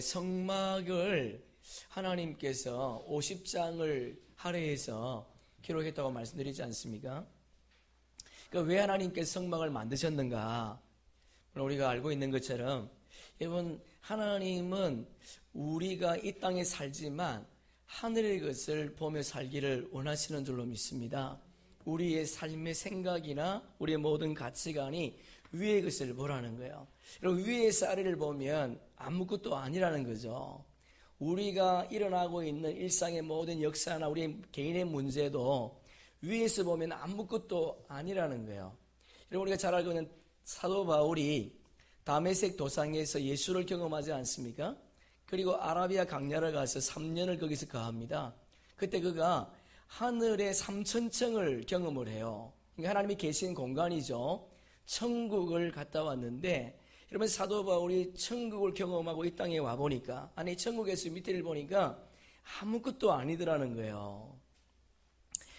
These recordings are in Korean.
성막을 하나님께서 50장을 할애해서 기록했다고 말씀드리지 않습니까? 그러니까 왜 하나님께서 성막을 만드셨는가? 우리가 알고 있는 것처럼 여러분, 하나님은 우리가 이 땅에 살지만 하늘의 것을 보며 살기를 원하시는 줄로 믿습니다. 우리의 삶의 생각이나 우리의 모든 가치관이 위의 것을 보라는 거예요. 여러분, 위의 쌀을 보면 아무것도 아니라는 거죠. 우리가 일어나고 있는 일상의 모든 역사나 우리 개인의 문제도 위에서 보면 아무것도 아니라는 거예요. 여러분, 우리가 잘 알고 있는 사도 바울이 다메섹 도상에서 예수를 경험하지 않습니까? 그리고 아라비아 강야를 가서 3년을 거기서 거합니다. 그때 그가 하늘의 3000층을 경험을 해요. 그러니까 하나님이 계신 공간이죠. 천국을 갔다 왔는데, 여러분, 사도 바울이 천국을 경험하고 이 땅에 와보니까, 아니 천국에서 밑에를 보니까 아무것도 아니더라는 거예요.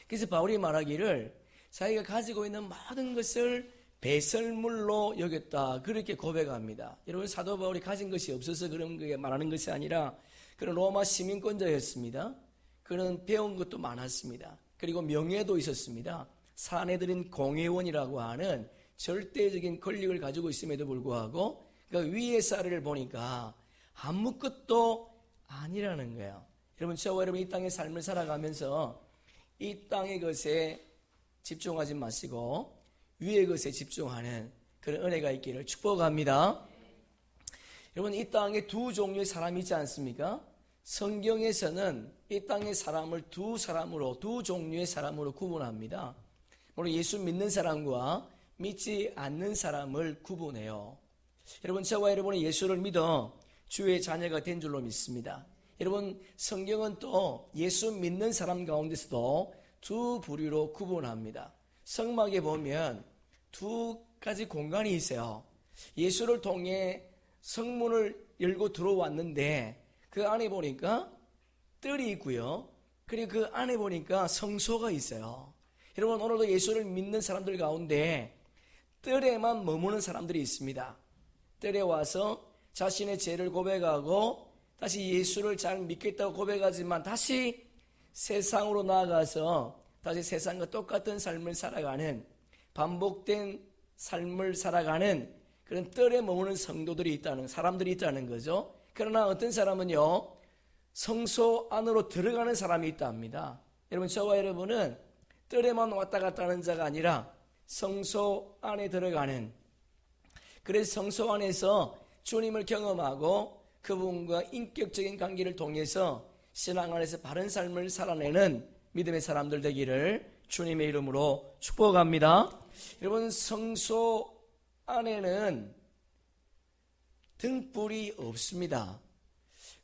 그래서 바울이 말하기를 자기가 가지고 있는 모든 것을 배설물로 여겼다, 그렇게 고백합니다. 여러분, 사도 바울이 가진 것이 없어서 그런 게 말하는 것이 아니라 그는 로마 시민권자였습니다. 그는 배운 것도 많았습니다. 그리고 명예도 있었습니다. 사내들인 공회원이라고 하는 절대적인 권력을 가지고 있음에도 불구하고 그 위의 쌀을 보니까 아무것도 아니라는 거예요. 여러분, 저와 여러분 이 땅의 삶을 살아가면서 이 땅의 것에 집중하지 마시고 위의 것에 집중하는 그런 은혜가 있기를 축복합니다. 여러분, 이 땅에 두 종류의 사람이 있지 않습니까? 성경에서는 이 땅의 사람을 두 종류의 사람으로 구분합니다. 물론 예수 믿는 사람과 믿지 않는 사람을 구분해요. 여러분, 저와 여러분은 예수를 믿어 주의 자녀가 된 줄로 믿습니다. 여러분, 성경은 또 예수 믿는 사람 가운데서도 두 부류로 구분합니다. 성막에 보면 두 가지 공간이 있어요. 예수를 통해 성문을 열고 들어왔는데 그 안에 보니까 뜰이 있고요. 그리고 그 안에 보니까 성소가 있어요. 여러분, 오늘도 예수를 믿는 사람들 가운데 뜰에만 머무는 사람들이 있습니다. 뜰에 와서 자신의 죄를 고백하고 다시 예수를 잘 믿겠다고 고백하지만 다시 세상으로 나아가서 다시 세상과 똑같은 삶을 살아가는, 반복된 삶을 살아가는 그런 뜰에 머무는 성도들이 있다는, 사람들이 있다는 거죠. 그러나 어떤 사람은요, 성소 안으로 들어가는 사람이 있다 합니다. 여러분, 저와 여러분은 뜰에만 왔다 갔다 하는 자가 아니라 성소 안에 들어가는, 그래서 성소 안에서 주님을 경험하고 그분과 인격적인 관계를 통해서 신앙 안에서 바른 삶을 살아내는 믿음의 사람들 되기를 주님의 이름으로 축복합니다. 여러분, 성소 안에는 등불이 없습니다.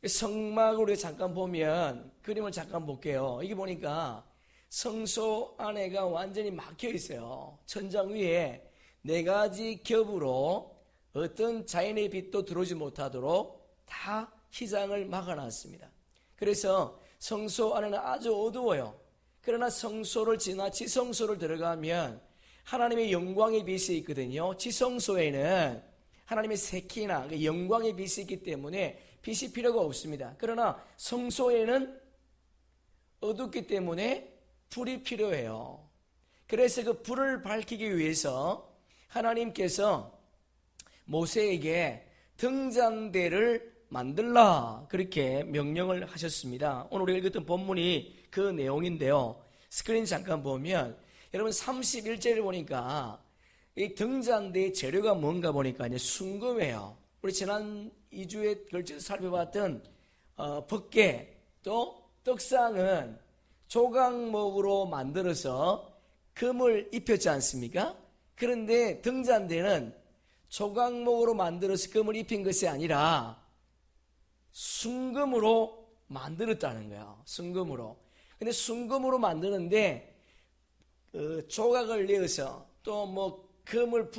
성막으로 잠깐 보면, 그림을 잠깐 볼게요. 이게 보니까 성소 안에가 완전히 막혀 있어요. 천장 위에 4가지 겹으로 어떤 자연의 빛도 들어오지 못하도록 다 휘장을 막아놨습니다. 그래서 성소 안에는 아주 어두워요. 그러나 성소를 지나 지성소를 들어가면 하나님의 영광의 빛이 있거든요. 지성소에는 하나님의 세키나 영광의 빛이 있기 때문에 빛이 필요가 없습니다. 그러나 성소에는 어둡기 때문에 불이 필요해요. 그래서 그 불을 밝히기 위해서 하나님께서 모세에게 등잔대를 만들라, 그렇게 명령을 하셨습니다. 오늘 우리가 읽었던 본문이 그 내용인데요. 스크린 잠깐 보면 여러분 31절을 보니까 이 등잔대의 재료가 뭔가 보니까 이제 순금이에요. 우리 지난 2주에 걸쳐서 살펴봤던 벗개 또 떡상은 조각목으로 만들어서 금을 입혔지 않습니까? 그런데 등잔대는 조각목으로 만들어서 금을 입힌 것이 아니라 순금으로 만들었다는 거예요. 순금으로. 근데 순금으로 만드는데 조각을 내어서 또 뭐 금을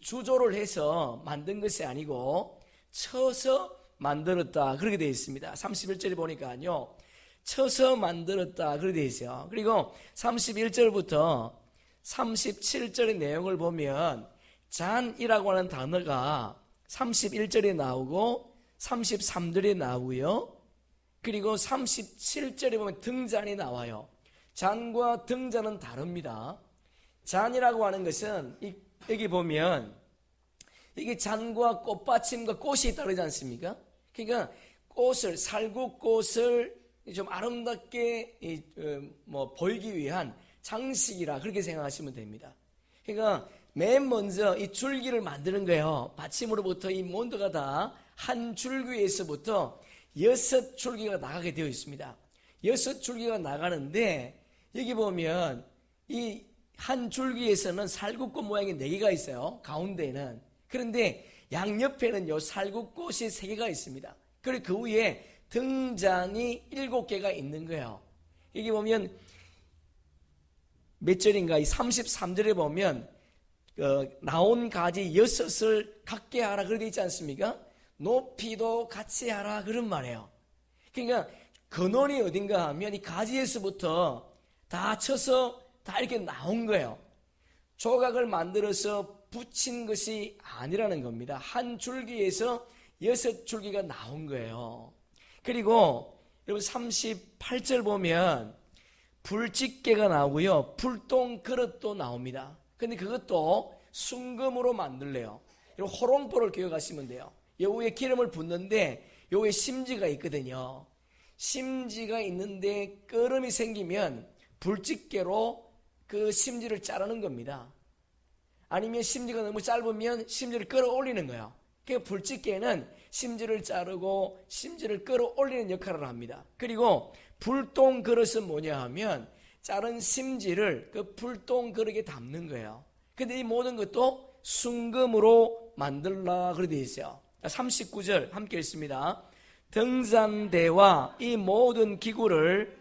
주조를 해서 만든 것이 아니고 쳐서 만들었다, 그렇게 되어 있습니다. 31절에 보니까요, 쳐서 만들었다, 그렇게 되어 있어요. 그리고 31절부터 37절의 내용을 보면 잔이라고 하는 단어가 31절에 나오고 33절에 나오고요. 그리고 37절에 보면 등잔이 나와요. 잔과 등잔은 다릅니다. 잔이라고 하는 것은 여기 보면 이게 잔과 꽃받침과 꽃이 다르지 않습니까? 그러니까 꽃을, 살구꽃을 좀 아름답게 보이기 위한 장식이라 그렇게 생각하시면 됩니다. 그러니까 맨 먼저 이 줄기를 만드는 거예요. 받침으로부터 이 모두가 다 한 줄기에서부터 6줄기가 나가게 되어 있습니다. 6줄기가 나가는데 여기 보면 이 한 줄기에서는 살구꽃 모양이 4개가 있어요. 가운데에는. 그런데 양옆에는 요 살구꽃이 3개가 있습니다. 그리고 그 위에 등잔이 7개가 있는 거예요. 여기 보면 몇 절인가? 이 33절에 보면 나온 가지 6을 갖게 하라 그렇게 되어 있지 않습니까? 높이도 같이 하라 그런 말이에요. 그러니까 근원이 어딘가 하면 이 가지에서부터 다 쳐서 다 이렇게 나온 거예요. 조각을 만들어서 붙인 것이 아니라는 겁니다. 한 줄기에서 6줄기가 나온 거예요. 그리고 여러분 38절 보면 불집게가 나오고요. 불똥 그릇도 나옵니다. 근데 그것도 순금으로 만들래요. 호롱포를 기억하시면 돼요. 요 위에 기름을 붓는데 요 위에 심지가 있거든요. 심지가 있는데 끓음이 생기면 불집게로 그 심지를 자르는 겁니다. 아니면 심지가 너무 짧으면 심지를 끌어올리는 거예요. 그러니까 불집게는 심지를 자르고 심지를 끌어올리는 역할을 합니다. 그리고 불똥 그릇은 뭐냐 하면 자른 심지를 그 불똥 그릇에 담는 거예요. 근데 이 모든 것도 순금으로 만들라 그렇게 되어 있어요. 39절 함께 읽습니다. 등잔대와 이 모든 기구를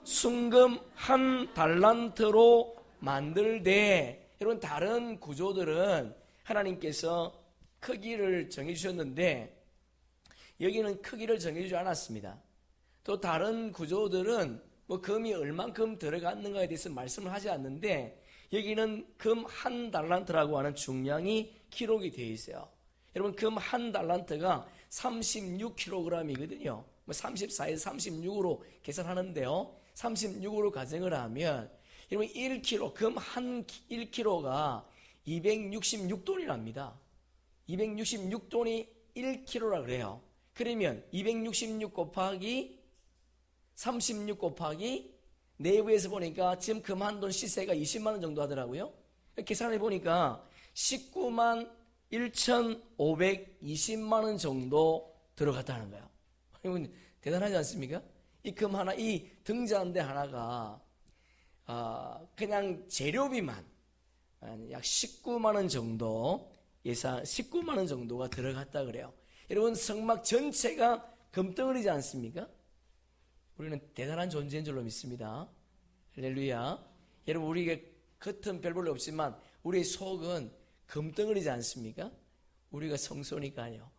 순금 한 달란트로 만들되, 여러분 다른 구조들은 하나님께서 크기를 정해주셨는데 여기는 크기를 정해주지 않았습니다. 또 다른 구조들은 금이 얼만큼 들어갔는가에 대해서 말씀을 하지 않는데 여기는 금 한 달란트라고 하는 중량이 기록이 되어 있어요. 여러분 금 한 달란트가 36kg이거든요. 34에서 36으로 계산하는데요. 36으로 가정을 하면 여러분 1kg, 금 한 1kg가 266돈이랍니다. 266돈이 1kg라 그래요. 그러면 266 곱하기 36 곱하기 내부에서 보니까 지금 금 한 돈 시세가 20만 원 정도 하더라고요. 계산해 보니까 19만 1,520만 원 정도 들어갔다는 거예요. 여러분 대단하지 않습니까? 이 금 하나, 이 등잔대 하나가 그냥 재료비만 약 19만 원 정도 예산 19만 원 정도가 들어갔다 그래요. 여러분 성막 전체가 금덩어리지 않습니까? 우리는 대단한 존재인 줄로 믿습니다. 할렐루야. 여러분 우리에게 겉은 별 볼일 없지만 우리의 속은 금덩어리지 않습니까? 우리가 성소니까요.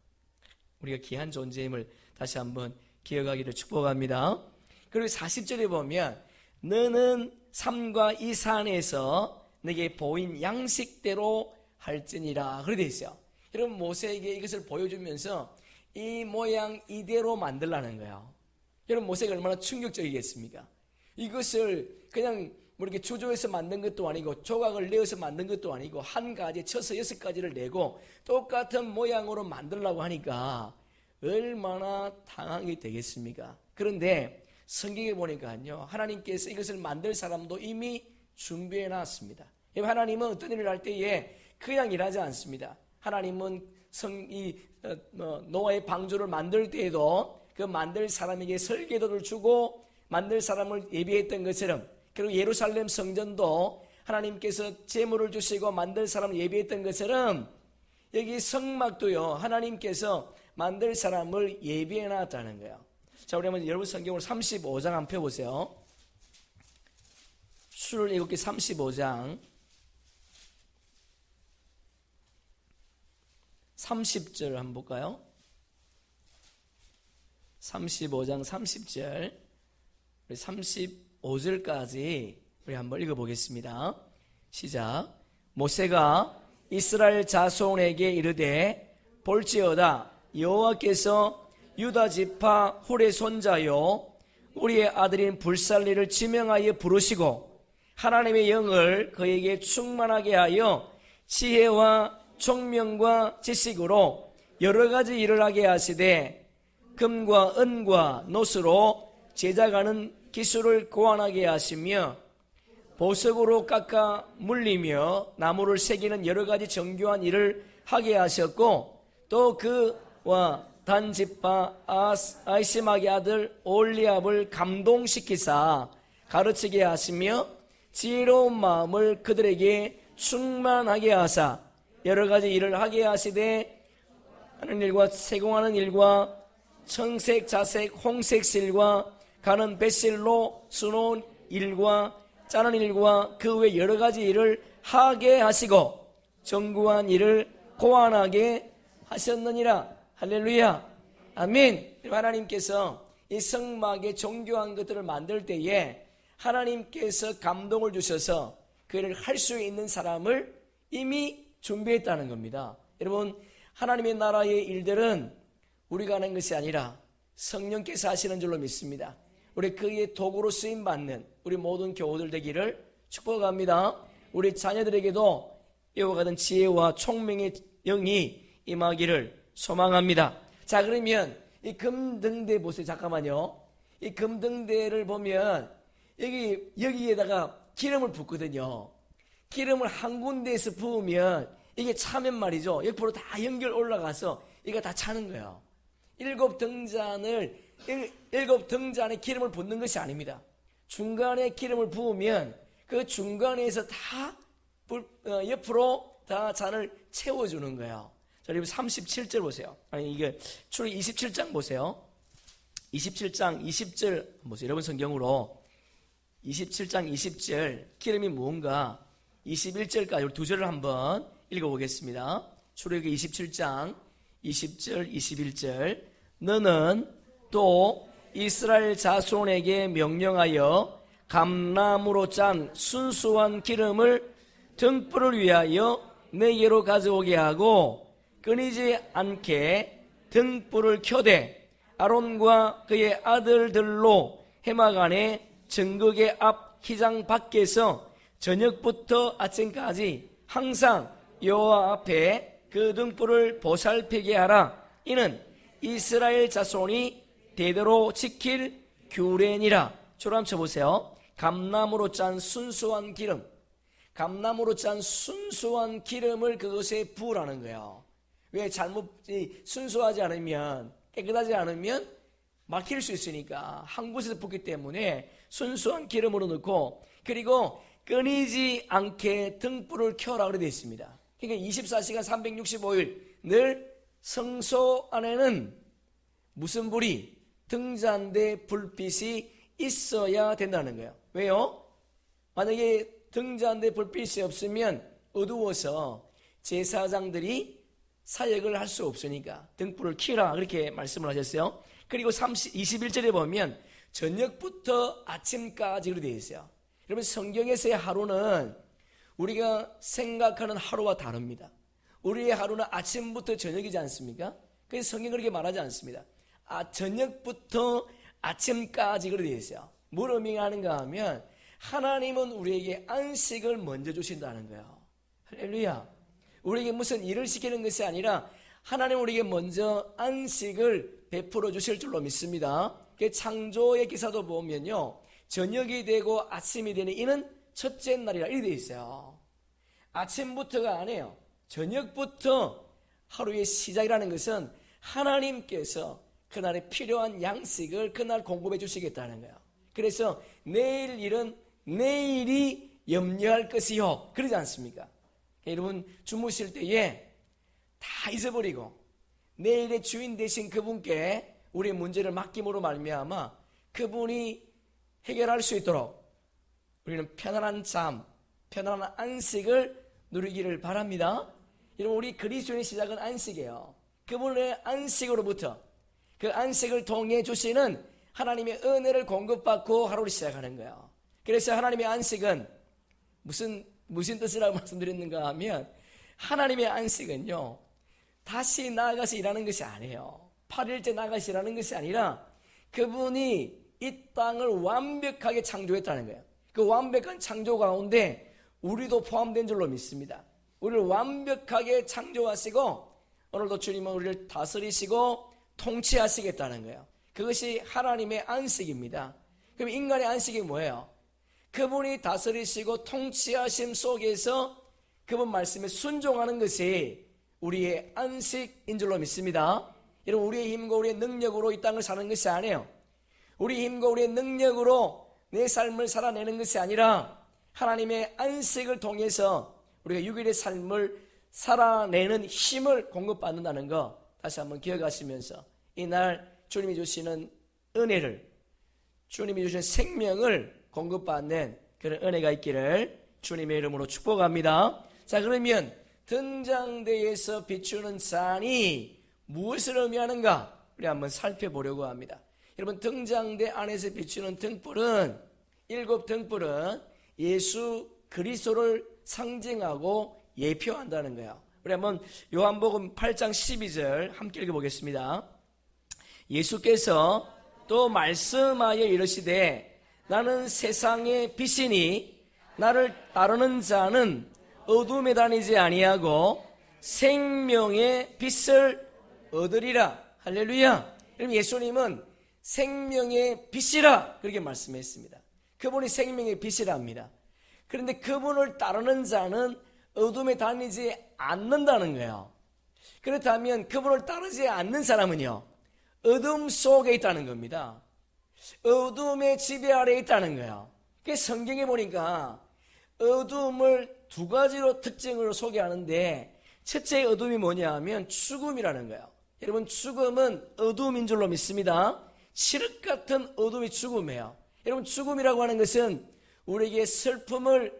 우리가 귀한 존재임을 다시 한번 기억하기를 축복합니다. 그리고 40절에 보면 너는 삼과 이 산에서 내게 보인 양식대로 할지니라 그렇게 되어 있어요. 여러분 모세에게 이것을 보여주면서 이 모양 이대로 만들라는 거예요. 여러분 모세가 얼마나 충격적이겠습니까? 이것을 그냥 이렇게 주조해서 만든 것도 아니고 조각을 내어서 만든 것도 아니고 한 가지에 쳐서 6가지를 내고 똑같은 모양으로 만들려고 하니까 얼마나 당황이 되겠습니까? 그런데 성경에 보니까요 하나님께서 이것을 만들 사람도 이미 준비해 놨습니다. 하나님은 어떤 일을 할 때에 그냥 일하지 않습니다. 하나님은 노아의 방주를 만들 때에도 그 만들 사람에게 설계도를 주고 만들 사람을 예비했던 것처럼, 그리고 예루살렘 성전도 하나님께서 제물을 주시고 만들 사람을 예비했던 것처럼 여기 성막도요 하나님께서 만들 사람을 예비해 놨다는 거예요. 자, 우리 한번 여러분 성경을 35장 한번 펴보세요. 출애굽기 35장 30절 한번 볼까요? 35장 30절 우리 35절까지 우리 한번 읽어보겠습니다. 시작. 모세가 이스라엘 자손에게 이르되 볼지어다 여호와께서 유다 지파 훌의 손자요 우리의 아들인 불살리를 지명하여 부르시고 하나님의 영을 그에게 충만하게 하여 지혜와 총명과 지식으로 여러 가지 일을 하게 하시되 금과 은과 노스로 제작하는 기술을 고안하게 하시며 보석으로 깎아 물리며 나무를 새기는 여러 가지 정교한 일을 하게 하셨고 또 그와 단지파 아이시마의 아들 올리압을 감동시키사 가르치게 하시며 지혜로운 마음을 그들에게 충만하게 하사 여러 가지 일을 하게 하시되 하는 일과 세공하는 일과 청색, 자색, 홍색 실과 가는 뱃실로 수놓은 일과 짜는 일과 그 외 여러 가지 일을 하게 하시고 정구한 일을 고안하게 하셨느니라. 할렐루야. 아멘. 하나님께서 이 성막의 정교한 것들을 만들 때에 하나님께서 감동을 주셔서 그를 할 수 있는 사람을 이미 준비했다는 겁니다. 여러분, 하나님의 나라의 일들은 우리가 하는 것이 아니라 성령께서 하시는 줄로 믿습니다. 우리 그의 도구로 쓰임받는 우리 모든 교우들 되기를 축복합니다. 우리 자녀들에게도 이와 같은 지혜와 총명의 영이 임하기를 소망합니다. 자, 그러면 이 금등대 보세요. 잠깐만요. 이 금등대를 보면 여기에다가 기름을 붓거든요. 기름을 한 군데에서 부으면 이게 차면 말이죠. 옆으로 다 연결 올라가서 이거 다 차는 거예요. 일곱 등잔에 기름을 붓는 것이 아닙니다. 중간에 기름을 부으면 그 중간에서 다 옆으로 다 잔을 채워주는 거예요. 자, 여러분 37절 보세요. 아니, 이게 출애굽기 27장 보세요. 27장 20절 보세요. 여러분 성경으로 27장 20절 기름이 무언가 21절까지 두 절을 한번 읽어보겠습니다. 출애굽기 27장 20절 21절 너는 또 이스라엘 자손에게 명령하여 감나무로 짠 순수한 기름을 등불을 위하여 내게로 가져오게 하고 끊이지 않게 등불을 켜되 아론과 그의 아들들로 해막 안에 정극의 앞 휘장 밖에서 저녁부터 아침까지 항상 여호와 앞에 그 등불을 보살피게 하라. 이는 이스라엘 자손이 대대로 지킬 규례니라. 저로 한번 쳐보세요. 감나무로 짠 순수한 기름, 감나무로 짠 순수한 기름을 그것에 부으라는 거예요. 왜 순수하지 않으면, 깨끗하지 않으면 막힐 수 있으니까 한 곳에서 붓기 때문에 순수한 기름으로 넣고, 그리고 끊이지 않게 등불을 켜라 그래 되어 있습니다. 그러니까 24시간 365일 늘 성소 안에는 무슨 불이, 등잔대 불빛이 있어야 된다는 거예요. 왜요? 만약에 등잔대 불빛이 없으면 어두워서 제사장들이 사역을 할 수 없으니까 등불을 켜라 그렇게 말씀을 하셨어요. 그리고 21절에 보면 저녁부터 아침까지 그렇게 되어 있어요. 여러분, 성경에서의 하루는 우리가 생각하는 하루와 다릅니다. 우리의 하루는 아침부터 저녁이지 않습니까? 그래서 성경은 그렇게 말하지 않습니다. 저녁부터 아침까지 그렇게 되어 있어요. 뭘 의미하는가 하면 하나님은 우리에게 안식을 먼저 주신다는 거예요. 할렐루야. 우리에게 무슨 일을 시키는 것이 아니라 하나님 우리에게 먼저 안식을 베풀어 주실 줄로 믿습니다. 창조의 기사도 보면요, 저녁이 되고 아침이 되는 이는 첫째 날이라 이렇게 되어 있어요. 아침부터가 아니에요. 저녁부터 하루의 시작이라는 것은 하나님께서 그날에 필요한 양식을 그날 공급해 주시겠다는 거예요. 그래서 내일 일은 내일이 염려할 것이요, 그러지 않습니까? 여러분, 주무실 때에 다 잊어버리고 내일의 주인 되신 그분께 우리의 문제를 맡김으로 말미암아 그분이 해결할 수 있도록 우리는 편안한 잠, 편안한 안식을 누리기를 바랍니다. 여러분, 우리 그리스도인의 시작은 안식이에요. 그분의 안식으로부터, 그 안식을 통해 주시는 하나님의 은혜를 공급받고 하루를 시작하는 거예요. 그래서 하나님의 안식은 무슨 뜻이라고 말씀드렸는가 하면, 하나님의 안식은요, 다시 나아가서 일하는 것이 아니에요. 8일째 나아가서 일하는 것이 아니라 그분이 이 땅을 완벽하게 창조했다는 거예요. 그 완벽한 창조 가운데 우리도 포함된 줄로 믿습니다. 우리를 완벽하게 창조하시고 오늘도 주님은 우리를 다스리시고 통치하시겠다는 거예요. 그것이 하나님의 안식입니다. 그럼 인간의 안식이 뭐예요? 그분이 다스리시고 통치하심 속에서 그분 말씀에 순종하는 것이 우리의 안식인 줄로 믿습니다. 여러분, 우리의 힘과 우리의 능력으로 이 땅을 사는 것이 아니에요. 우리 힘과 우리의 능력으로 내 삶을 살아내는 것이 아니라 하나님의 안식을 통해서 우리가 6일의 삶을 살아내는 힘을 공급받는다는 거 다시 한번 기억하시면서 이날 주님이 주시는 은혜를, 주님이 주시는 생명을 공급받는 그런 은혜가 있기를 주님의 이름으로 축복합니다. 자, 그러면 등장대에서 비추는 잔이 무엇을 의미하는가 우리 한번 살펴보려고 합니다. 여러분, 등장대 안에서 비추는 등불은 7 등불은 예수 그리스도를 상징하고 예표한다는 거예요. 우리 한번 요한복음 8장 12절 함께 읽어보겠습니다. 예수께서 또 말씀하여 이르시되 나는 세상의 빛이니 나를 따르는 자는 어둠에 다니지 아니하고 생명의 빛을 얻으리라. 할렐루야. 그럼 예수님은 생명의 빛이라 그렇게 말씀했습니다. 그분이 생명의 빛이랍니다. 그런데 그분을 따르는 자는 어둠에 다니지 않는다는 거예요. 그렇다면 그분을 따르지 않는 사람은요, 어둠 속에 있다는 겁니다. 어둠의 지배 아래에 있다는 거예요. 그래서 성경에 보니까 어둠을 2가지로 특징으로 소개하는데 첫째 어둠이 뭐냐 하면 죽음이라는 거예요. 여러분, 죽음은 어둠인 줄로 믿습니다. 칠흑 같은 어둠이 죽음이에요. 여러분, 죽음이라고 하는 것은 우리에게 슬픔을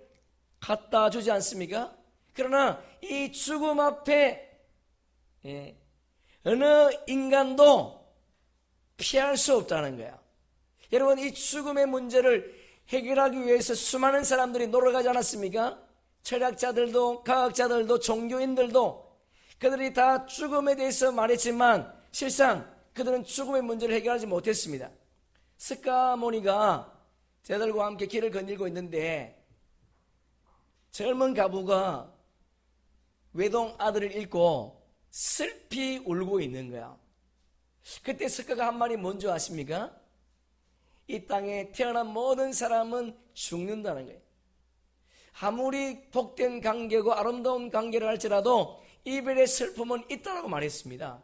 갖다 주지 않습니까? 그러나 이 죽음 앞에 어느 인간도 피할 수 없다는 거예요. 여러분, 이 죽음의 문제를 해결하기 위해서 수많은 사람들이 노력하지 않았습니까? 철학자들도 과학자들도 종교인들도 그들이 다 죽음에 대해서 말했지만 실상 그들은 죽음의 문제를 해결하지 못했습니다. 스카모니가 제들과 함께 길을 거닐고 있는데 젊은 가부가 외동 아들을 잃고 슬피 울고 있는 거야. 그때 스카가 한 말이 뭔지 아십니까? 이 땅에 태어난 모든 사람은 죽는다는 거예요. 아무리 복된 관계고 아름다운 관계를 할지라도 이별의 슬픔은 있다라고 말했습니다.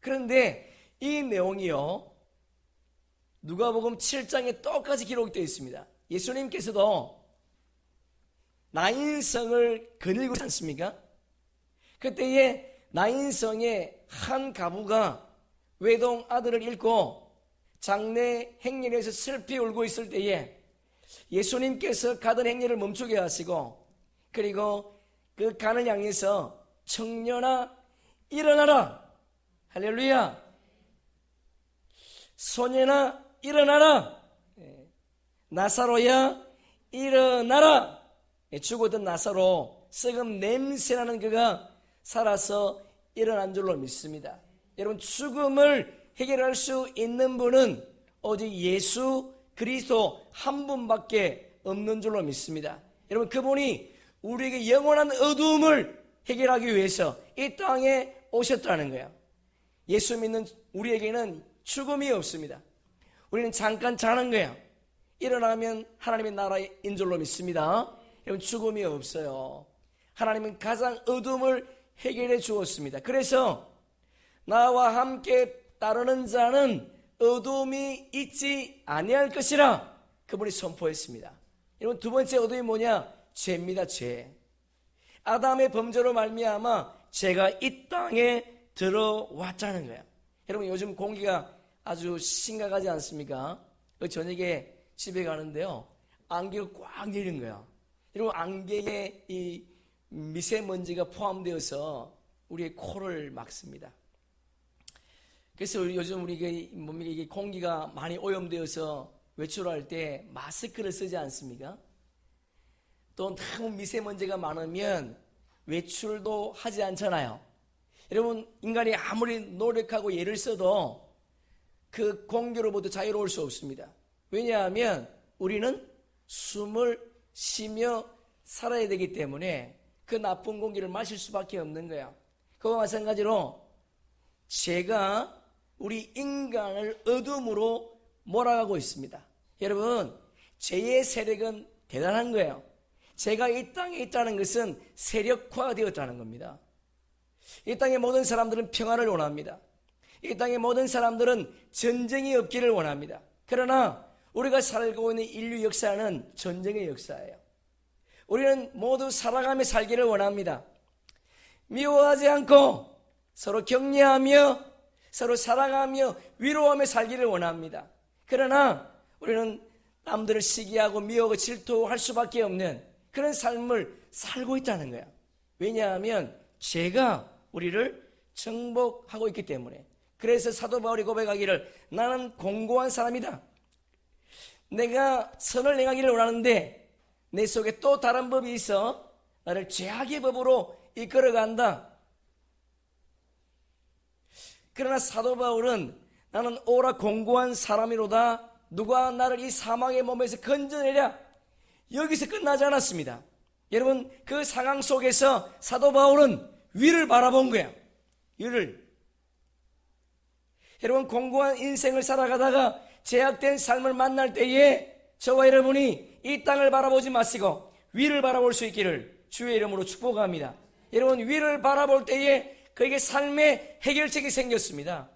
그런데 이 내용이요, 누가복음 7장에 똑같이 기록되어 있습니다. 예수님께서도 나인성을 거닐고 있지 않습니까? 그때에 나인성의 한 가부가 외동 아들을 잃고 장례 행렬에서 슬피 울고 있을 때에 예수님께서 가던 행렬을 멈추게 하시고 그리고 그 간을 향해서 청년아 일어나라. 할렐루야. 소년아 일어나라. 나사로야 일어나라. 죽었던 나사로 썩은 냄새나는 그가 살아서 일어난 줄로 믿습니다. 여러분, 죽음을 해결할 수 있는 분은 오직 예수 그리스도 한 분밖에 없는 줄로 믿습니다. 여러분, 그분이 우리에게 영원한 어두움을 해결하기 위해서 이 땅에 오셨다는 거예요. 예수 믿는 우리에게는 죽음이 없습니다. 우리는 잠깐 자는 거예요. 일어나면 하나님의 나라인 줄로 믿습니다. 여러분, 죽음이 없어요. 하나님은 가장 어둠을 해결해 주었습니다. 그래서 나와 함께 따르는 자는 어둠이 있지 아니할 것이라 그분이 선포했습니다. 여러분, 두 번째 어둠이 뭐냐? 죄입니다. 죄. 아담의 범죄로 말미암아 죄가 이 땅에 들어왔다는 거예요. 여러분, 요즘 공기가 아주 심각하지 않습니까? 저녁에 집에 가는데요, 안개가 꽉 내리는 거예요. 여러분, 안개에 이 미세먼지가 포함되어서 우리의 코를 막습니다. 그래서 요즘 우리 몸에 공기가 많이 오염되어서 외출할 때 마스크를 쓰지 않습니까? 또 너무 미세먼지가 많으면 외출도 하지 않잖아요. 여러분, 인간이 아무리 노력하고 애를 써도 그 공기로부터 자유로울 수 없습니다. 왜냐하면 우리는 숨을 쉬며 살아야 되기 때문에 그 나쁜 공기를 마실 수밖에 없는 거야. 그와 마찬가지로 죄가 우리 인간을 어둠으로 몰아가고 있습니다. 여러분, 죄의 세력은 대단한 거예요. 죄가 이 땅에 있다는 것은 세력화되었다는 겁니다. 이 땅의 모든 사람들은 평화를 원합니다. 이 땅의 모든 사람들은 전쟁이 없기를 원합니다. 그러나 우리가 살고 있는 인류 역사는 전쟁의 역사예요. 우리는 모두 살아가며 살기를 원합니다. 미워하지 않고 서로 격려하며 서로 사랑하며 위로하며 살기를 원합니다. 그러나 우리는 남들을 시기하고 미워하고 질투할 수밖에 없는 그런 삶을 살고 있다는 거야. 왜냐하면 죄가 우리를 정복하고 있기 때문에. 그래서 사도 바울이 고백하기를 나는 공고한 사람이다. 내가 선을 행하기를 원하는데 내 속에 또 다른 법이 있어 나를 죄악의 법으로 이끌어간다. 그러나 사도 바울은 나는 오라 공고한 사람이로다. 누가 나를 이 사망의 몸에서 건져내랴. 여기서 끝나지 않았습니다. 여러분, 그 상황 속에서 사도 바울은 위를 바라본 거야. 위를. 여러분, 공고한 인생을 살아가다가 제약된 삶을 만날 때에 저와 여러분이 이 땅을 바라보지 마시고 위를 바라볼 수 있기를 주의 이름으로 축복합니다. 여러분, 위를 바라볼 때에 그에게 삶의 해결책이 생겼습니다.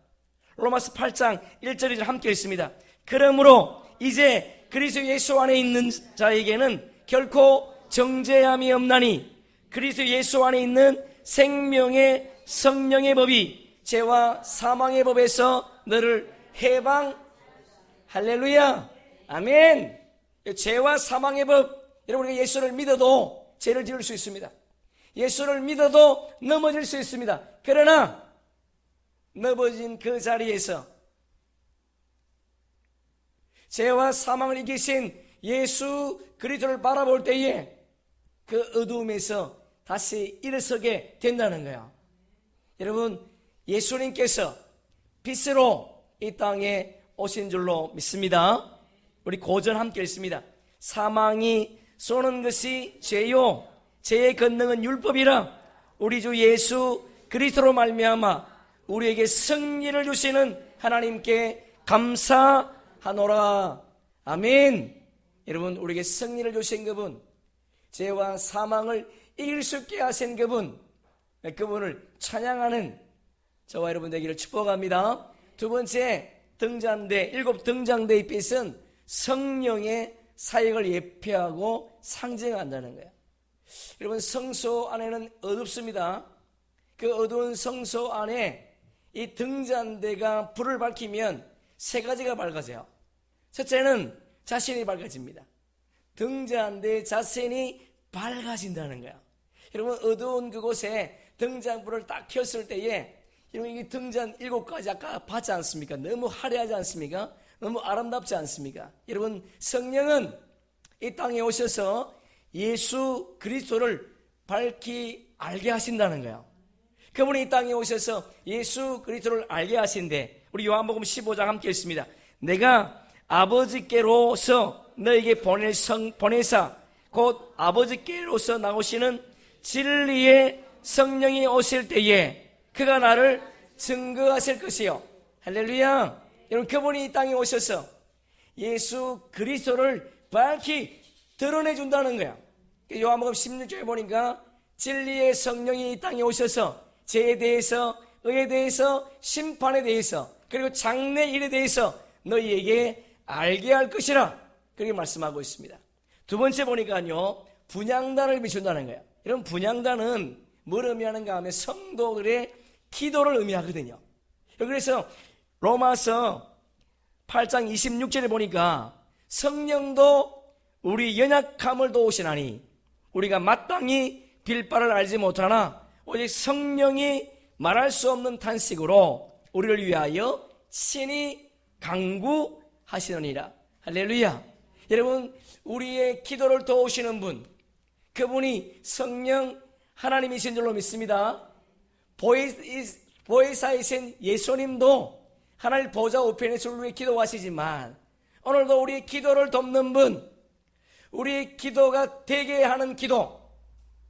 로마서 8장 1절을 함께 읽습니다. 그러므로 이제 그리스도 예수 안에 있는 자에게는 결코 정죄함이 없나니 그리스도 예수 안에 있는 생명의 성령의 법이 죄와 사망의 법에서 너를 해방. 할렐루야. 아멘. 죄와 사망의 법. 여러분, 우리가 예수를 믿어도 죄를 지을 수 있습니다. 예수를 믿어도 넘어질 수 있습니다. 그러나 넘어진 그 자리에서 죄와 사망을 이기신 예수 그리스도를 바라볼 때에 그 어두움에서 다시 일어서게 된다는 거예요. 여러분, 예수님께서 빛으로 이 땅에 오신 줄로 믿습니다. 우리 고전 함께 읽습니다. 사망이 쏘는 것이 죄요 죄의 권능은 율법이라 우리 주 예수 그리스도로 말미암아 우리에게 승리를 주시는 하나님께 감사하노라. 아멘. 여러분, 우리에게 승리를 주신 그분, 죄와 사망을 이길 수 있게 하신 그분을 찬양하는 저와 여러분 되기를 축복합니다. 두 번째 일곱 등잔대의 빛은 성령의 사역을 예표하고 상징한다는 거예요. 여러분, 성소 안에는 어둡습니다. 그 어두운 성소 안에 이 등잔대가 불을 밝히면 세 가지가 밝아져요. 첫째는 자신이 밝아집니다. 등잔대 자신이 밝아진다는 거야. 여러분, 어두운 그곳에 등잔불을 딱 켰을 때에 여러분, 이 등잔 7가지 아까 봤지 않습니까? 너무 화려하지 않습니까? 너무 아름답지 않습니까? 여러분, 성령은 이 땅에 오셔서 예수 그리스도를 밝히 알게 하신다는 거예요. 그분이 이 땅에 오셔서 예수 그리스도를 알게 하신데, 우리 요한복음 15장 함께 읽습니다. 내가 아버지께로서 너에게 보내사 곧 아버지께로서 나오시는 진리의 성령이 오실 때에 그가 나를 증거하실 것이요. 할렐루야. 여러분, 그분이 이 땅에 오셔서 예수 그리스도를 밝히 드러내준다는 거야. 요한복음 16절에 보니까 진리의 성령이 이 땅에 오셔서 죄에 대해서, 의에 대해서, 심판에 대해서, 그리고 장래일에 대해서 너희에게 알게 할 것이라 그렇게 말씀하고 있습니다. 두 번째 보니까요, 분향단을 비춘다는 거예요. 여러분, 분향단은 뭘 의미하는가 하면 성도들의 기도를 의미하거든요. 그래서 로마서 8장 26절에 보니까 성령도 우리 연약함을 도우시나니 우리가 마땅히 빌바를 알지 못하나 오직 성령이 말할 수 없는 탄식으로 우리를 위하여 친히 간구하시느니라. 할렐루야. 여러분, 우리의 기도를 도우시는 분, 그분이 성령 하나님이신 줄로 믿습니다. 보혜사이신 예수님도 하나님 보좌 우편에서 우리 위해 기도하시지만 오늘도 우리 기도를 돕는 분, 우리 기도가 되게 하는 기도,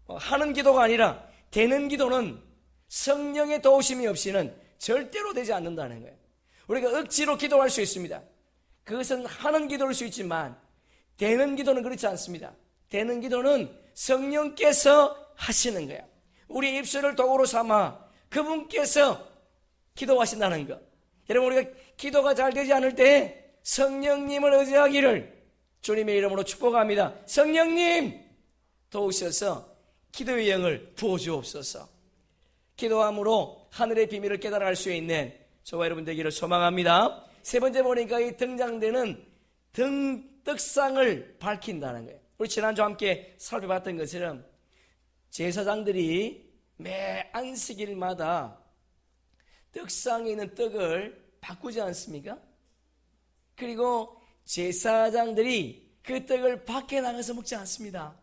하는 기도가 아니라 되는 기도는 성령의 도우심이 없이는 절대로 되지 않는다는 거예요. 우리가 억지로 기도할 수 있습니다. 그것은 하는 기도일 수 있지만 되는 기도는 그렇지 않습니다. 되는 기도는 성령께서 하시는 거예요. 우리 입술을 도구로 삼아 그분께서 기도하신다는 것. 여러분, 우리가 기도가 잘 되지 않을 때 성령님을 의지하기를 주님의 이름으로 축복합니다. 성령님 도우셔서 기도의 영을 부어주옵소서. 기도함으로 하늘의 비밀을 깨달아 수 있는 저와 여러분 되기를 소망합니다. 세 번째 보니까 이 등장되는 떡상을 밝힌다는 거예요. 우리 지난주 함께 살펴봤던 것처럼 제사장들이 매 안식일마다 떡상에 있는 떡을 바꾸지 않습니까? 그리고 제사장들이 그 떡을 밖에 나가서 먹지 않습니다.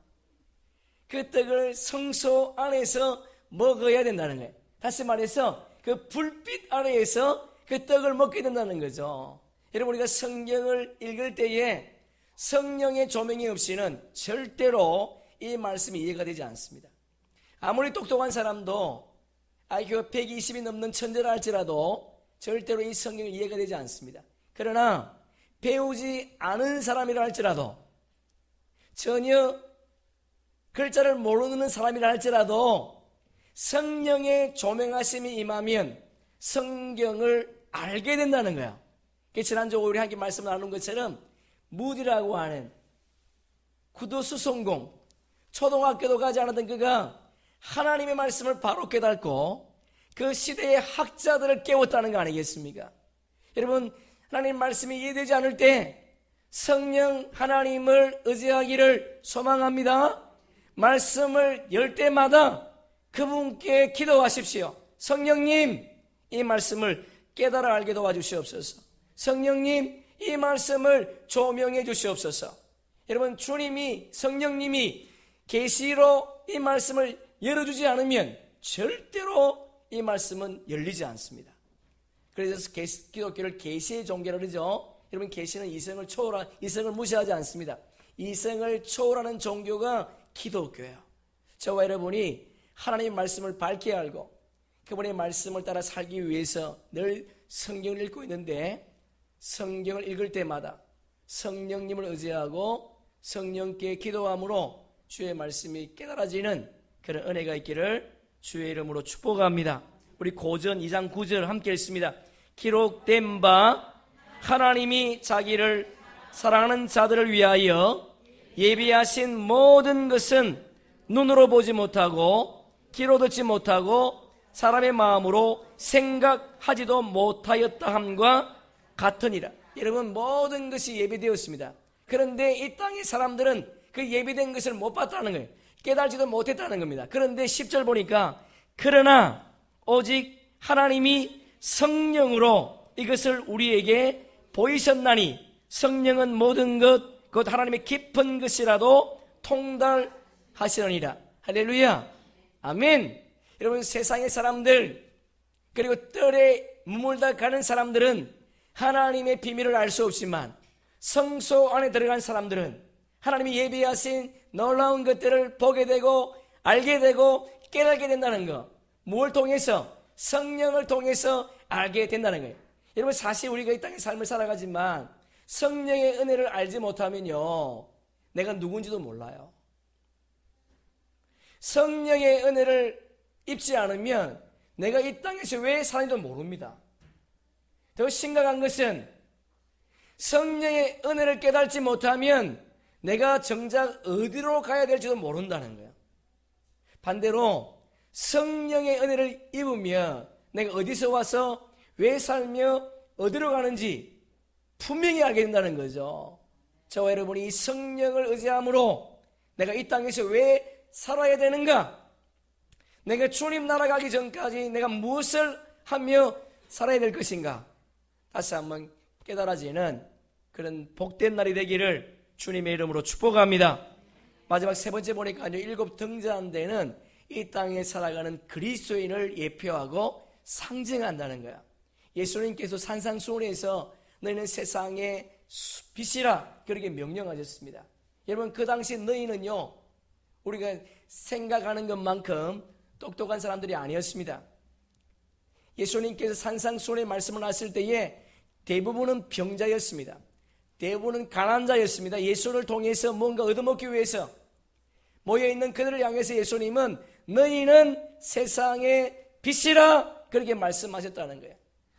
그 떡을 성소 안에서 먹어야 된다는 거예요. 다시 말해서 그 불빛 아래에서 그 떡을 먹게 된다는 거죠. 여러분, 우리가 성경을 읽을 때에 성령의 조명이 없이는 절대로 이 말씀이 이해가 되지 않습니다. 아무리 똑똑한 사람도 IQ가 120이 넘는 천재라 할지라도 절대로 이 성경이 이해가 되지 않습니다. 그러나 배우지 않은 사람이라 할지라도, 전혀 글자를 모르는 사람이라 할지라도 성령의 조명하심이 임하면 성경을 알게 된다는 거야. 지난주 우리 함께 말씀 나눈 것처럼 무디라고 하는 구도수송공, 초등학교도 가지 않았던 그가 하나님의 말씀을 바로 깨닫고 그 시대의 학자들을 깨웠다는 거 아니겠습니까? 여러분, 하나님 말씀이 이해되지 않을 때 성령 하나님을 의지하기를 소망합니다. 말씀을 열 때마다 그분께 기도하십시오. 성령님, 이 말씀을 깨달아 알게 도와주시옵소서. 성령님, 이 말씀을 조명해 주시옵소서. 여러분, 주님이, 성령님이 계시로 이 말씀을 열어주지 않으면 절대로 이 말씀은 열리지 않습니다. 그래서 기독교를 계시의 종교라 그러죠. 여러분, 계시는 이성을 무시하지 않습니다. 이성을 초월하는 종교가 기독교예요. 저와 여러분이 하나님의 말씀을 밝게 알고 그분의 말씀을 따라 살기 위해서 늘 성경을 읽고 있는데, 성경을 읽을 때마다 성령님을 의지하고 성령께 기도함으로 주의 말씀이 깨달아지는 그런 은혜가 있기를 주의 이름으로 축복합니다. 우리 고전 2장 9절 함께 읽습니다. 기록된 바 하나님이 자기를 사랑하는 자들을 위하여 예비하신 모든 것은 눈으로 보지 못하고 귀로 듣지 못하고 사람의 마음으로 생각하지도 못하였다 함과 같으니라. 여러분, 모든 것이 예비되었습니다. 그런데 이 땅의 사람들은 그 예비된 것을 못 봤다는 거예요. 깨달지도 못했다는 겁니다. 그런데 10절 보니까 그러나 오직 하나님이 성령으로 이것을 우리에게 보이셨나니 성령은 모든 것 곧 하나님의 깊은 것이라도 통달하시느니라. 할렐루야, 아멘. 여러분, 세상의 사람들 그리고 뜰에 머물다 가는 사람들은 하나님의 비밀을 알 수 없지만 성소 안에 들어간 사람들은 하나님이 예비하신 놀라운 것들을 보게 되고 알게 되고 깨닫게 된다는 것. 무엇을 통해서? 성령을 통해서 알게 된다는 거예요. 여러분, 사실 우리가 이 땅의 삶을 살아가지만 성령의 은혜를 알지 못하면요, 내가 누군지도 몰라요. 성령의 은혜를 입지 않으면 내가 이 땅에서 왜 사는지도 모릅니다. 더 심각한 것은 성령의 은혜를 깨닫지 못하면 내가 정작 어디로 가야 될지도 모른다는 거예요. 반대로 성령의 은혜를 입으며 내가 어디서 와서 왜 살며 어디로 가는지 분명히 알게 된다는 거죠. 저와 여러분이 이 성령을 의지함으로 내가 이 땅에서 왜 살아야 되는가? 내가 주님 나라 가기 전까지 내가 무엇을 하며 살아야 될 것인가? 다시 한번 깨달아지는 그런 복된 날이 되기를 주님의 이름으로 축복합니다. 마지막 세 번째 보니까 7 등장한 데는 이 땅에 살아가는 그리스도인을 예표하고 상징한다는 거야. 예수님께서 산상수훈에서 너희는 세상의 빛이라 그렇게 명령하셨습니다. 여러분, 그 당시 너희는요, 우리가 생각하는 것만큼 똑똑한 사람들이 아니었습니다. 예수님께서 산상수훈의 말씀을 하실 때에 대부분은 병자였습니다. 대부분은 가난자였습니다. 예수를 통해서 뭔가 얻어먹기 위해서 모여있는 그들을 향해서 예수님은 너희는 세상의 빛이라 그렇게 말씀하셨다는 거예요.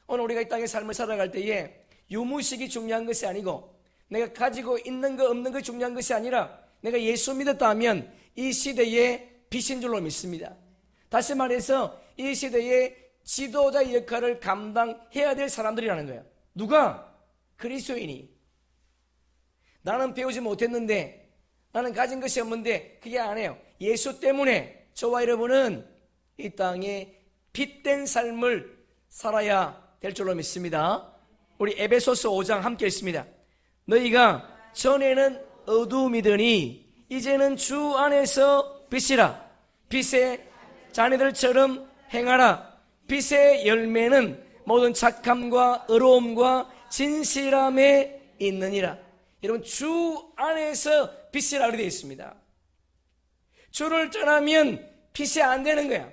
오늘 우리가 이 땅의 삶을 살아갈 때에 유무식이 중요한 것이 아니고 내가 가지고 있는 거 없는 거 중요한 것이 아니라 내가 예수 믿었다면 이 시대의 빛인 줄로 믿습니다. 다시 말해서 이 시대의 지도자의 역할을 감당해야 될 사람들이라는 거예요. 누가? 그리스도인이. 나는 배우지 못했는데, 나는 가진 것이 없는데 그게 아니에요. 예수 때문에 저와 여러분은 이 땅에 빛된 삶을 살아야 될 줄로 믿습니다. 우리 에베소서 5장 함께 읽습니다. 너희가 전에는 어두움이더니 이제는 주 안에서 빛이라. 빛의 자녀들처럼 행하라. 빛의 열매는 모든 착함과 의로움과 진실함에 있느니라. 여러분, 주 안에서 빛이라 그렇게 되어 있습니다. 주를 떠나면 빛이 안 되는 거야.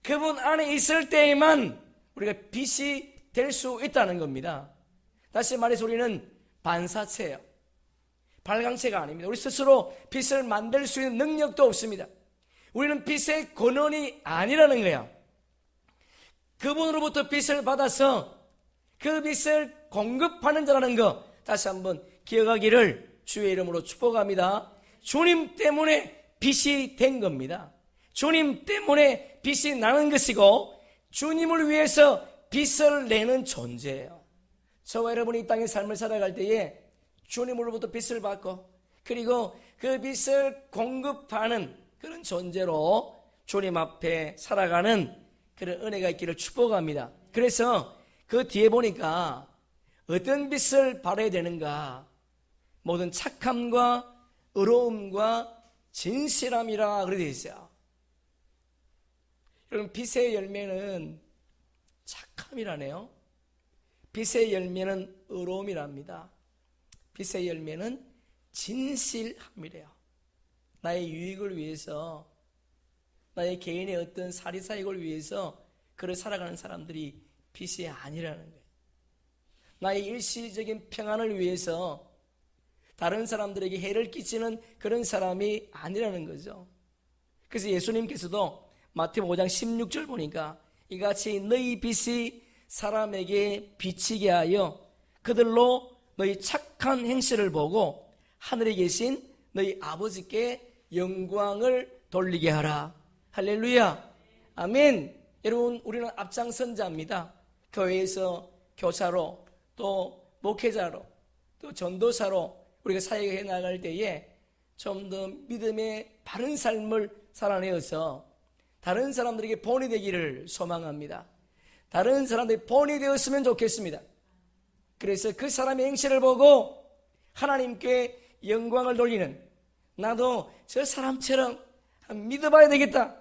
그분 안에 있을 때에만 우리가 빛이 될 수 있다는 겁니다. 다시 말해서 우리는 반사체예요. 발광체가 아닙니다. 우리 스스로 빛을 만들 수 있는 능력도 없습니다. 우리는 빛의 근원이 아니라는 거야. 그분으로부터 빛을 받아서 그 빛을 공급하는 자라는 거 다시 한번 기억하기를 주의 이름으로 축복합니다. 주님 때문에 빛이 된 겁니다. 주님 때문에 빛이 나는 것이고 주님을 위해서 빛을 내는 존재예요. 저와 여러분이 이 땅의 삶을 살아갈 때에 주님으로부터 빛을 받고 그리고 그 빛을 공급하는 그런 존재로 주님 앞에 살아가는 그런 은혜가 있기를 축복합니다. 그래서 그 뒤에 보니까 어떤 빛을 발해야 되는가? 모든 착함과 의로움과 진실함이라 그렇게 되어 있어요. 여러분, 빛의 열매는 착함이라네요. 빛의 열매는 의로움이랍니다. 빛의 열매는 진실함이래요. 나의 유익을 위해서, 나의 개인의 어떤 사리사욕을 위해서 그를 살아가는 사람들이 빛이 아니라는 거예요. 나의 일시적인 평안을 위해서 다른 사람들에게 해를 끼치는 그런 사람이 아니라는 거죠. 그래서 예수님께서도 마태복음 5장 16절 보니까 이같이 너희 빛이 사람에게 비치게 하여 그들로 너희 착한 행실을 보고 하늘에 계신 너희 아버지께 영광을 돌리게 하라. 할렐루야. 아멘. 여러분, 우리는 앞장선자입니다. 교회에서 교사로 또 목회자로 또 전도사로 우리가 사역해 나갈 때에 좀 더 믿음의 바른 삶을 살아내어서 다른 사람들에게 본이 되기를 소망합니다. 다른 사람들이 본이 되었으면 좋겠습니다. 그래서 그 사람의 행실을 보고 하나님께 영광을 돌리는, 나도 저 사람처럼 믿어봐야 되겠다.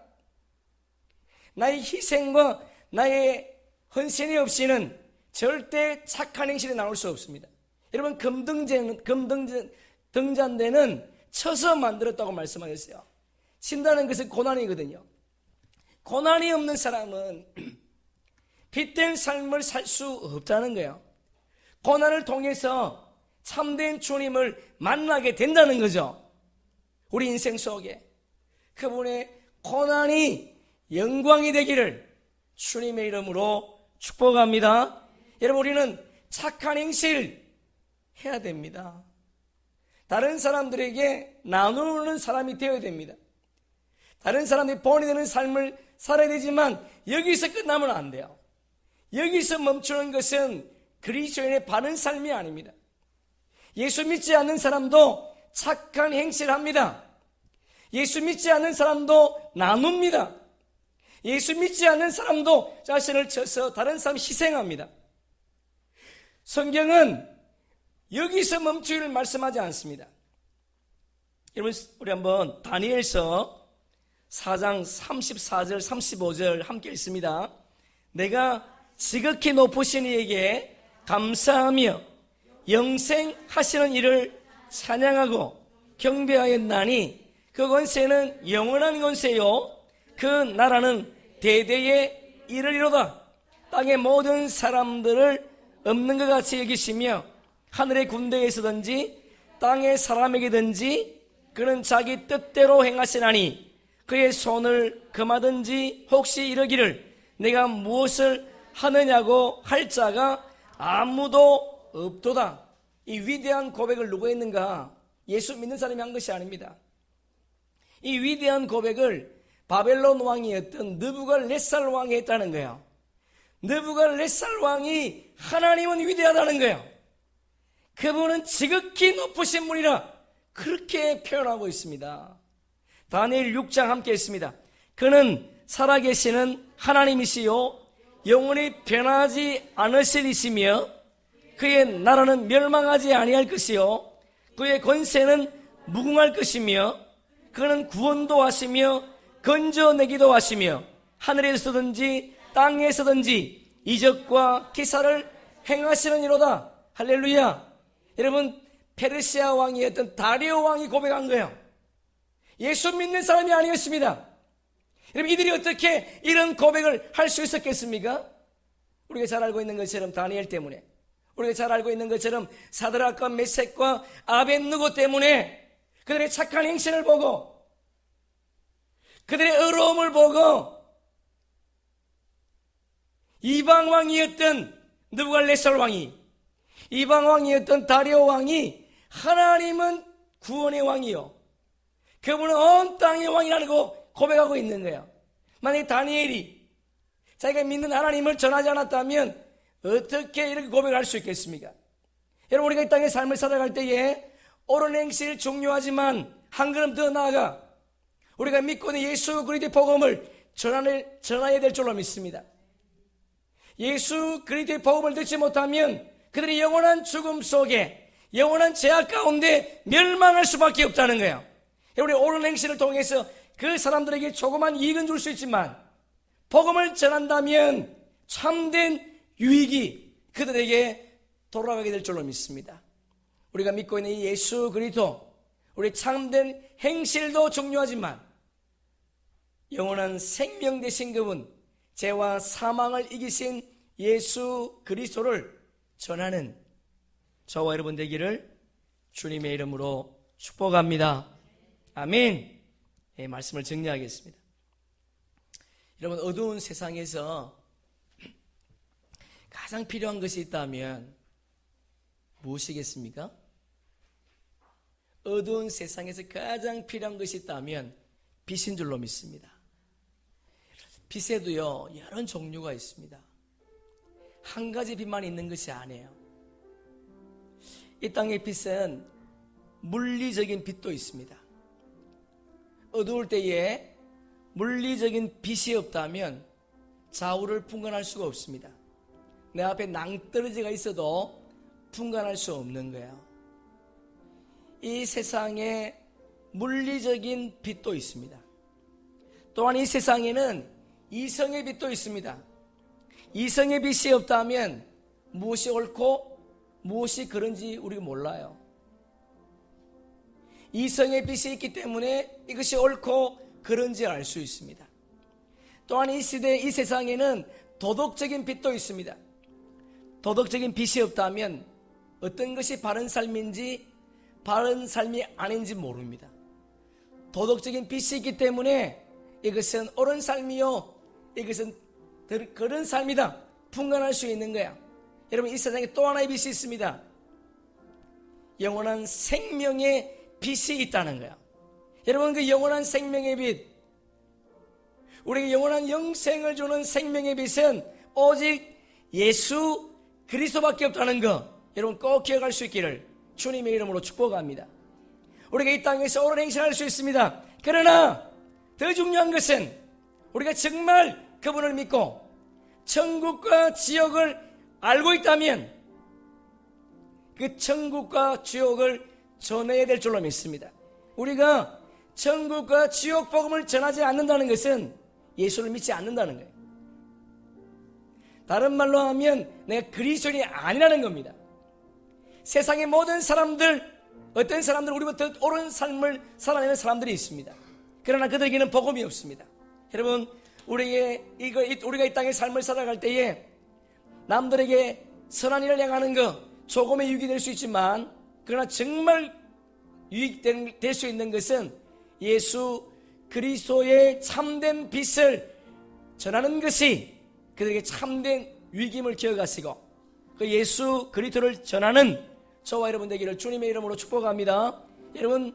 나의 희생과 나의 헌신이 없이는 절대 착한 행실이 나올 수 없습니다. 여러분, 금등잔대는 쳐서 만들었다고 말씀하셨어요. 친다는 것은 고난이거든요. 고난이 없는 사람은 빛된 삶을 살 수 없다는 거예요. 고난을 통해서 참된 주님을 만나게 된다는 거죠. 우리 인생 속에 그분의 고난이 영광이 되기를 주님의 이름으로 축복합니다. 여러분, 우리는 착한 행실 해야 됩니다. 다른 사람들에게 나누는 사람이 되어야 됩니다. 다른 사람들이 본이 되는 삶을 살아야 되지만 여기서 끝나면 안 돼요. 여기서 멈추는 것은 그리스도인의 바른 삶이 아닙니다. 예수 믿지 않는 사람도 착한 행실을 합니다. 예수 믿지 않는 사람도 나눕니다. 예수 믿지 않는 사람도 자신을 쳐서 다른 사람 희생합니다. 성경은 여기서 멈추기를 말씀하지 않습니다. 여러분, 우리 한번 다니엘서 4장 34절 35절 함께 읽습니다. 내가 지극히 높으신 이에게 감사하며 영생하시는 이를 찬양하고 경배하였나니 그 권세는 영원한 권세요 그 나라는 대대에 이르리로다. 땅의 모든 사람들을 없는 것 같이 여기시며 하늘의 군대에서든지 땅의 사람에게든지 그는 자기 뜻대로 행하시나니 그의 손을 금하든지 혹시 이르기를 내가 무엇을 하느냐고 할 자가 아무도 없도다. 이 위대한 고백을 누가 했는가? 예수 믿는 사람이 한 것이 아닙니다. 이 위대한 고백을 바벨론 왕이었던 느부갓네살 왕이 했다는 거예요. 느부갓네살 왕이 하나님은 위대하다는 거예요. 그분은 지극히 높으신 분이라 그렇게 표현하고 있습니다. 다니엘 6장 함께 했습니다. 그는 살아계시는 하나님이시요 영원히 변하지 않으실 이시며 그의 나라는 멸망하지 아니할 것이요 그의 권세는 무궁할 것이며 그는 구원도 하시며 건져내기도 하시며 하늘에서든지 땅에서든지 이적과 기사를 행하시는 이로다. 할렐루야. 여러분, 페르시아 왕이었던 다리오 왕이 고백한 거예요. 예수 믿는 사람이 아니었습니다. 여러분, 이들이 어떻게 이런 고백을 할 수 있었겠습니까? 우리가 잘 알고 있는 것처럼 다니엘 때문에, 우리가 잘 알고 있는 것처럼 사드락과 메섹과 아벳느고 때문에 그들의 착한 행실을 보고 그들의 의로움을 보고 이방 왕이었던 느부갓네살 왕이, 이방 왕이었던 다리오 왕이 하나님은 구원의 왕이요 그분은 온 땅의 왕이라는 거 고백하고 있는 거예요. 만약에 다니엘이 자기가 믿는 하나님을 전하지 않았다면 어떻게 이렇게 고백할 수 있겠습니까? 여러분, 우리가 이 땅의 삶을 살아갈 때에 옳은 행실 중요하지만 한 걸음 더 나아가 우리가 믿고 있는 예수 그리스도의 복음을 전해야 될 줄로 믿습니다. 예수 그리스도의 복음을 듣지 못하면 그들이 영원한 죽음 속에, 영원한 죄악 가운데 멸망할 수밖에 없다는 거예요. 우리 옳은 행실을 통해서 그 사람들에게 조그만 이익은 줄 수 있지만 복음을 전한다면 참된 유익이 그들에게 돌아가게 될 줄로 믿습니다. 우리가 믿고 있는 이 예수 그리스도, 우리 참된 행실도 중요하지만 영원한 생명 되신 그분, 죄와 사망을 이기신 예수 그리스도를 전하는 저와 여러분 되기를 주님의 이름으로 축복합니다. 아멘. 예, 말씀을 정리하겠습니다. 여러분, 어두운 세상에서 가장 필요한 것이 있다면 무엇이겠습니까? 어두운 세상에서 가장 필요한 것이 있다면 빛인 줄로 믿습니다. 빛에도요, 여러 종류가 있습니다. 한 가지 빛만 있는 것이 아니에요. 이 땅의 빛은 물리적인 빛도 있습니다. 어두울 때에 물리적인 빛이 없다면 좌우를 분간할 수가 없습니다. 내 앞에 낭떠러지가 있어도 분간할 수 없는 거예요. 이 세상에 물리적인 빛도 있습니다. 또한 이 세상에는 이성의 빛도 있습니다. 이성의 빛이 없다면 무엇이 옳고 무엇이 그런지 우리가 몰라요. 이성의 빛이 있기 때문에 이것이 옳고 그런지 알 수 있습니다. 또한 이 시대, 이 세상에는 도덕적인 빛도 있습니다. 도덕적인 빛이 없다면 어떤 것이 바른 삶인지 바른 삶이 아닌지 모릅니다. 도덕적인 빛이 있기 때문에 이것은 옳은 삶이요, 이것은 그런 삶이다 분간할 수 있는 거야. 여러분, 이 세상에 또 하나의 빛이 있습니다. 영원한 생명의 빛이 있다는 거야. 여러분, 그 영원한 생명의 빛, 우리에게 영원한 영생을 주는 생명의 빛은 오직 예수 그리스도밖에 없다는 거, 여러분 꼭 기억할 수 있기를 주님의 이름으로 축복합니다. 우리가 이 땅에서 옳은 행실할 수 있습니다. 그러나 더 중요한 것은 우리가 정말 그분을 믿고 천국과 지옥을 알고 있다면 그 천국과 지옥을 전해야 될 줄로 믿습니다. 우리가 천국과 지옥 복음을 전하지 않는다는 것은 예수를 믿지 않는다는 거예요. 다른 말로 하면 내가 그리스도인이 아니라는 겁니다. 세상의 모든 사람들, 어떤 사람들은 우리보다 더 옳은 삶을 살아내는 사람들이 있습니다. 그러나 그들에게는 복음이 없습니다. 여러분, 우리가 이 땅의 삶을 살아갈 때에 남들에게 선한 일을 행하는 것 조금의 유익이 될 수 있지만, 그러나 정말 유익될 수 있는 것은 예수 그리스도의 참된 빛을 전하는 것이 그들에게 참된 위기임을 기억하시고, 그 예수 그리스도를 전하는 저와 여러분 되기를 주님의 이름으로 축복합니다. 여러분,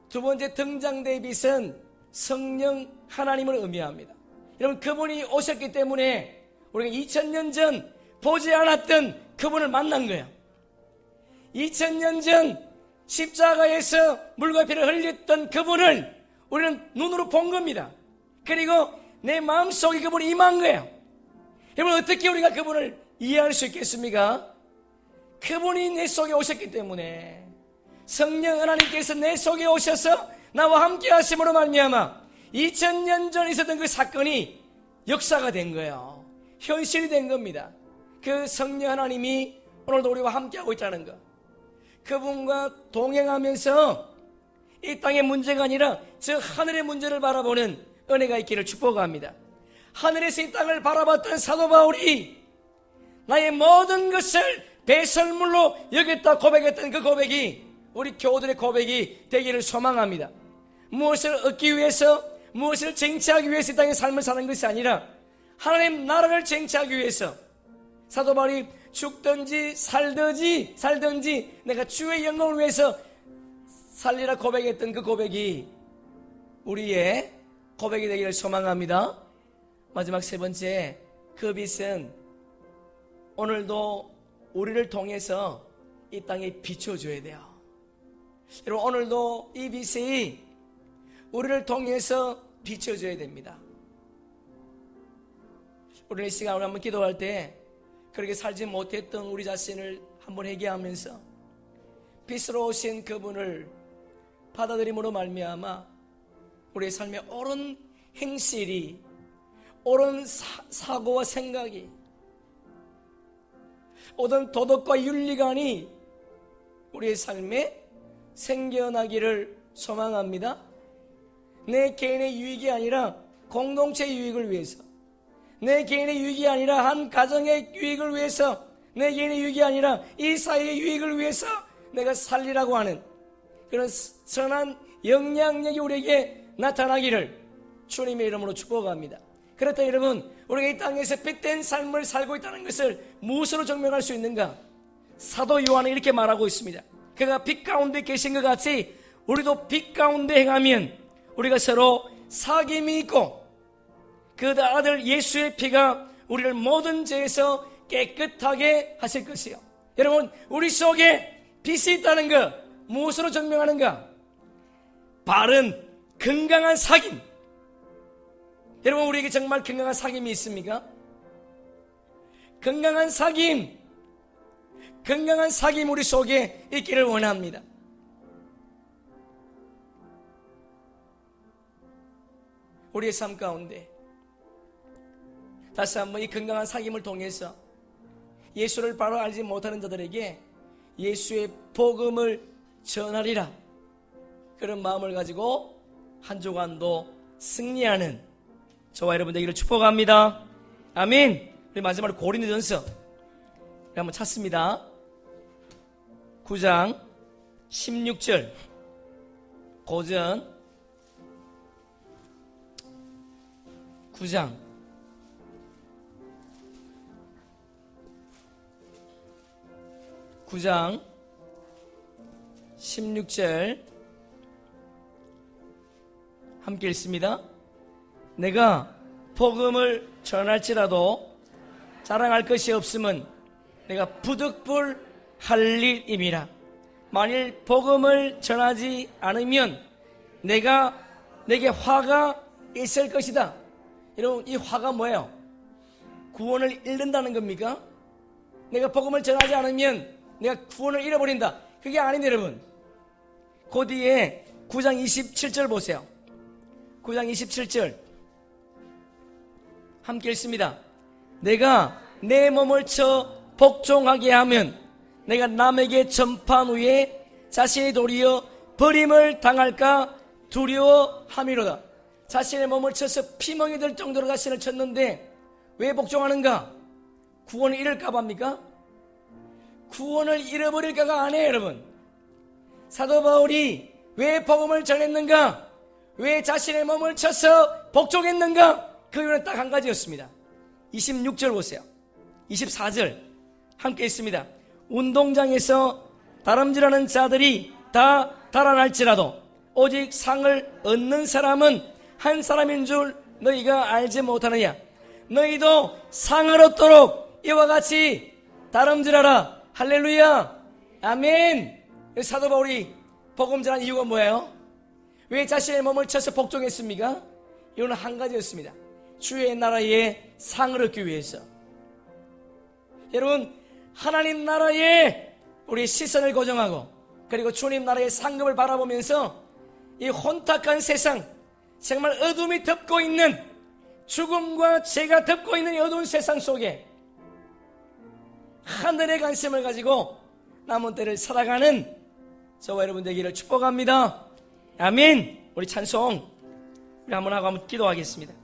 두 번째 등장된 빛은 성령 하나님을 의미합니다. 여러분, 그분이 오셨기 때문에 우리가 2000년 전 보지 않았던 그분을 만난 거예요. 2000년 전 십자가에서 물과 피를 흘렸던 그분을 우리는 눈으로 본 겁니다. 그리고 내 마음속에 그분이 임한 거예요. 여러분, 어떻게 우리가 그분을 이해할 수 있겠습니까? 그분이 내 속에 오셨기 때문에, 성령 하나님께서 내 속에 오셔서 나와 함께 하심으로 말미암아 2000년 전에 있었던 그 사건이 역사가 된 거예요. 현실이 된 겁니다. 그 성령 하나님이 오늘도 우리와 함께하고 있다는 것, 그분과 동행하면서 이 땅의 문제가 아니라 저 하늘의 문제를 바라보는 은혜가 있기를 축복합니다. 하늘에서 이 땅을 바라봤던 사도 바울이 나의 모든 것을 배설물로 여겼다 고백했던 그 고백이 우리 교우들의 고백이 되기를 소망합니다. 무엇을 얻기 위해서, 무엇을 쟁취하기 위해서 이 땅의 삶을 사는 것이 아니라 하나님 나라를 쟁취하기 위해서 사도 바울이 죽든지 살든지 내가 주의 영광을 위해서 살리라 고백했던 그 고백이 우리의 고백이 되기를 소망합니다. 마지막 세 번째, 그 빛은 오늘도 우리를 통해서 이 땅에 비춰줘야 돼요. 여러분, 오늘도 이 빛이 우리를 통해서 비춰줘야 됩니다. 우리는 이 시간에 한번 기도할 때 그렇게 살지 못했던 우리 자신을 한번 회개하면서 빛으로 오신 그분을 받아들임으로 말미암아 우리의 삶의 옳은 행실이, 옳은 사고와 생각이, 옳은 도덕과 윤리관이 우리의 삶에 생겨나기를 소망합니다. 내 개인의 유익이 아니라 공동체의 유익을 위해서, 내 개인의 유익이 아니라 한 가정의 유익을 위해서, 내 개인의 유익이 아니라 이 사회의 유익을 위해서 내가 살리라고 하는 그런 선한 영향력이 우리에게 나타나기를 주님의 이름으로 축복합니다. 그렇다 여러분, 우리가 이 땅에서 빛된 삶을 살고 있다는 것을 무엇으로 증명할 수 있는가? 사도 요한은 이렇게 말하고 있습니다. 그가 빛 가운데 계신 것 같이 우리도 빛 가운데 행하면 우리가 서로 사귐이 있고 그 아들 예수의 피가 우리를 모든 죄에서 깨끗하게 하실 것이요. 여러분, 우리 속에 빛이 있다는 것 무엇으로 증명하는가? 바른 건강한 사귐. 여러분, 우리에게 정말 건강한 사귐이 있습니까? 건강한 사귐 우리 속에 있기를 원합니다. 우리의 삶 가운데 다시 한번 이 건강한 사귐을 통해서 예수를 바로 알지 못하는 자들에게 예수의 복음을 전하리라, 그런 마음을 가지고 한 주간도 승리하는 저와 여러분 되기를 축복합니다. 아멘. 우리 마지막으로 고린도전서 한번 찾습니다. 9장 16절 고전 9장 16절 함께 읽습니다. 내가 복음을 전할지라도 자랑할 것이 없음은 내가 부득불 할 일임이라. 만일 복음을 전하지 않으면 내게 화가 있을 것이다. 여러분, 이 화가 뭐예요? 구원을 잃는다는 겁니까? 내가 복음을 전하지 않으면 내가 구원을 잃어버린다. 그게 아닌데 여러분, 그 뒤에 9장 27절 보세요. 9장 27절 함께 읽습니다. 내가 내 몸을 쳐 복종하게 하면 내가 남에게 전파한 후에 자신이 도리어 버림을 당할까 두려워함이로다. 자신의 몸을 쳐서 피멍이 될 정도로 자신을 쳤는데 왜 복종하는가? 구원을 잃을까 봐입니까? 구원을 잃어버릴까가 아니에요, 여러분. 사도 바울이 왜 복음을 전했는가? 왜 자신의 몸을 쳐서 복종했는가? 그 이유는 딱 한 가지였습니다. 26절 보세요. 24절 함께 있습니다. 운동장에서 다름질하는 자들이 다 달아날지라도 오직 상을 얻는 사람은 한 사람인 줄 너희가 알지 못하느냐. 너희도 상을 얻도록 이와 같이 다름질하라. 할렐루야. 아멘. 사도 바울이 복음 전한 이유가 뭐예요? 왜 자신의 몸을 쳐서 복종했습니까? 이유는 한 가지였습니다. 주의 나라에 상을 얻기 위해서. 여러분, 하나님 나라에 우리 시선을 고정하고 그리고 주님 나라의 상급을 바라보면서 이 혼탁한 세상, 정말 어둠이 덮고 있는, 죽음과 죄가 덮고 있는 이 어두운 세상 속에 하늘의 관심을 가지고 남은 때를 살아가는 저와 여러분 되기를 축복합니다. 아멘. 우리 찬송 우리 한번 하고 한번 기도하겠습니다.